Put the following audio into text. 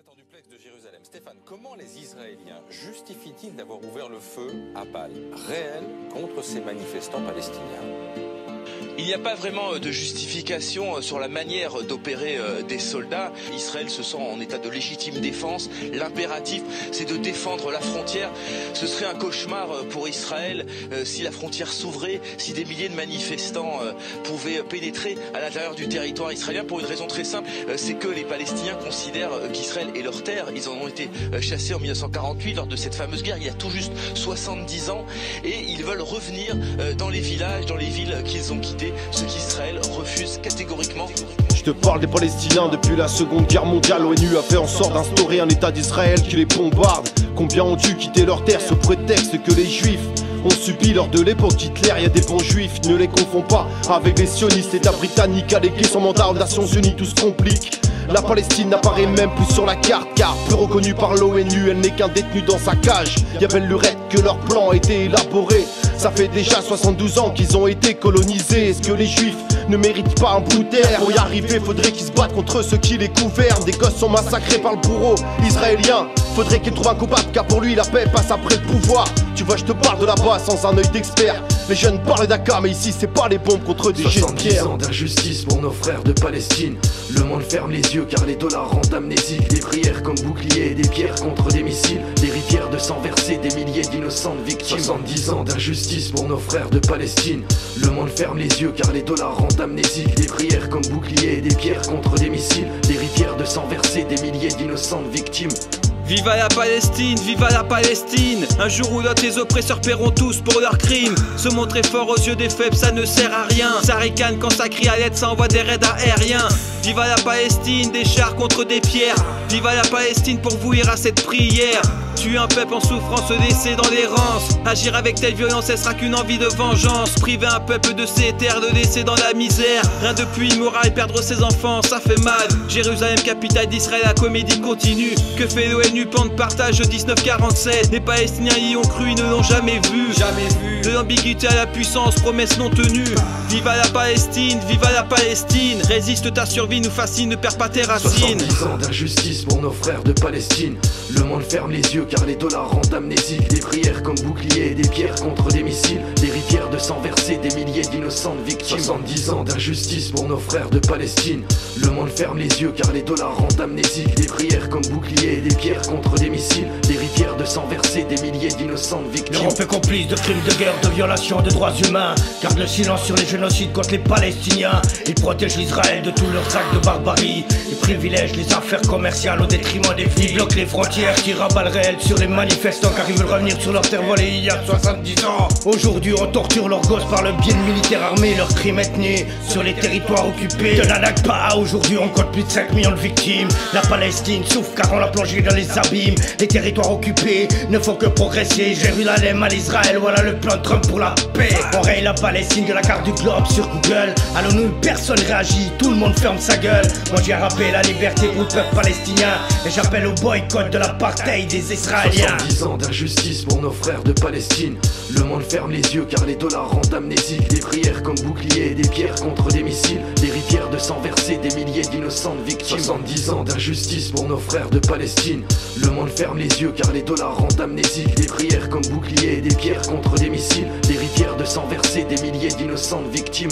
sénateur duplex de Jérusalem. Stéphane, comment les Israéliens justifient-ils d'avoir ouvert le feu à balles réelles contre ces manifestants palestiniens ? Il n'y a pas vraiment de justification sur la manière d'opérer des soldats. Israël se sent en état de légitime défense. L'impératif, c'est de défendre la frontière. Ce serait un cauchemar pour Israël si la frontière s'ouvrait, si des milliers de manifestants pouvaient pénétrer à l'intérieur du territoire israélien, pour une raison très simple, c'est que les Palestiniens considèrent qu'Israël est leur terre. Ils en ont été chassés en 1948 lors de cette fameuse guerre, il y a tout juste 70 ans, et ils veulent revenir dans les villages, dans les villes qu'ils ont quittées, ce qu'Israël refuse catégoriquement. Je te parle des Palestiniens depuis la Seconde Guerre mondiale. L'ONU a fait en sorte d'instaurer un état d'Israël qui les bombarde. Combien ont dû quitter leur terre sous prétexte que les Juifs ont subi lors de l'époque d'Hitler. Il y a des bons juifs, ne les confonds pas avec les sionistes. L'État britannique a légué son mandat aux Nations Unies, tout se complique. La Palestine n'apparaît même plus sur la carte, car peu reconnue par l'ONU, elle n'est qu'un détenu dans sa cage. Y'a belle lurette que leur plan a été élaboré. Ça fait déjà 72 ans qu'ils ont été colonisés. Est-ce que les juifs ne méritent pas un bout d'air? Pour y arriver, faudrait qu'ils se battent contre ceux qui les gouvernent. Des gosses sont massacrés par le bourreau israélien. Faudrait qu'il trouve un coupable, car pour lui la paix passe après le pouvoir. Tu vois, je te parle de là-bas sans un œil d'expert. Les jeunes parlent d'Aka, mais ici c'est pas les bombes contre des jets de pierre. 70 ans d'injustice pour nos frères de Palestine. Le monde ferme les yeux car les dollars rendent amnésiques. Des prières comme boucliers et des pierres contre des missiles. Des rivières de sang versées, des milliers d'innocentes victimes. 70 ans d'injustice pour nos frères de Palestine. Le monde ferme les yeux car les dollars rendent amnésiques. Des prières comme boucliers et des pierres contre des missiles. Des rivières de sang versées, des milliers d'innocentes victimes. Viva la Palestine, viva la Palestine. Un jour ou l'autre les oppresseurs paieront tous pour leurs crimes. Se montrer fort aux yeux des faibles ça ne sert à rien. Ça ricane quand ça crie à l'aide, ça envoie des raids aériens. Viva la Palestine, des chars contre des pierres. Viva la Palestine pour vouir à cette prière. Tuer un peuple en souffrance, se laisser dans l'errance. Agir avec telle violence, ce sera qu'une envie de vengeance. Priver un peuple de ses terres, le laisser dans la misère. Rien de plus immoral, perdre ses enfants, ça fait mal. Jérusalem, capitale d'Israël, la comédie continue. Que fait l'ONU, plan de partage 1947. Les Palestiniens y ont cru, ils ne l'ont jamais vu. De l'ambiguïté à la puissance, promesse non tenue. Viva la Palestine, viva la Palestine. Résiste, ta survie nous fascine, ne perds pas tes racines. 70 ans d'injustice pour nos frères de Palestine. Le monde ferme les yeux car les dollars rendent amnésiques. Des prières comme boucliers et des pierres contre des missiles. Des rivières de sang versées, des milliers d'innocentes victimes. 70 ans d'injustice pour nos frères de Palestine. Le monde ferme les yeux car les dollars rendent amnésiques. Des prières comme boucliers et des pierres contre des missiles. Des rivières de sang versées, des milliers d'innocentes victimes. L'Europe est complice de crimes de guerre, de violations de droits humains. Garde le silence sur les génocides contre les Palestiniens. Ils protègent Israël de tous leurs actes de barbarie. Ils privilègent les affaires commerciales au détriment des vies. Ils bloquent les frontières, tirent à balles réelles sur les manifestants car ils veulent revenir sur leur terre volée il y a 70 ans. Aujourd'hui on torture leurs gosses par le biais de militaires armés. Leurs crimes ethniques sur les territoires occupés. De la Nakba à aujourd'hui on compte plus de 5 millions de victimes. La Palestine souffre car on l'a plongé dans les abîmes. Les territoires occupés ne font que progresser. Jérusalem à l'Israël, voilà le plan de Trump pour la paix. On raye la Palestine de la carte du globe sur Google. À l'ONU personne réagit, tout le monde ferme sa gueule. Moi j'ai rappelé la liberté pour le peuple palestinien. Et j'appelle au boycott de l'apartheid des Israéliens. 70 ans d'injustice pour nos frères de Palestine. Le monde ferme les yeux car les dollars rendent amnésiques. Des prières comme boucliers et des pierres contre des missiles. Des rivières de sang versées, des milliers d'innocentes victimes. 70 ans d'injustice pour nos frères de Palestine. Le monde ferme les yeux car les dollars rendent amnésiques. Des prières comme boucliers et des pierres contre des missiles. Des rivières de sang versées, des milliers d'innocentes victimes.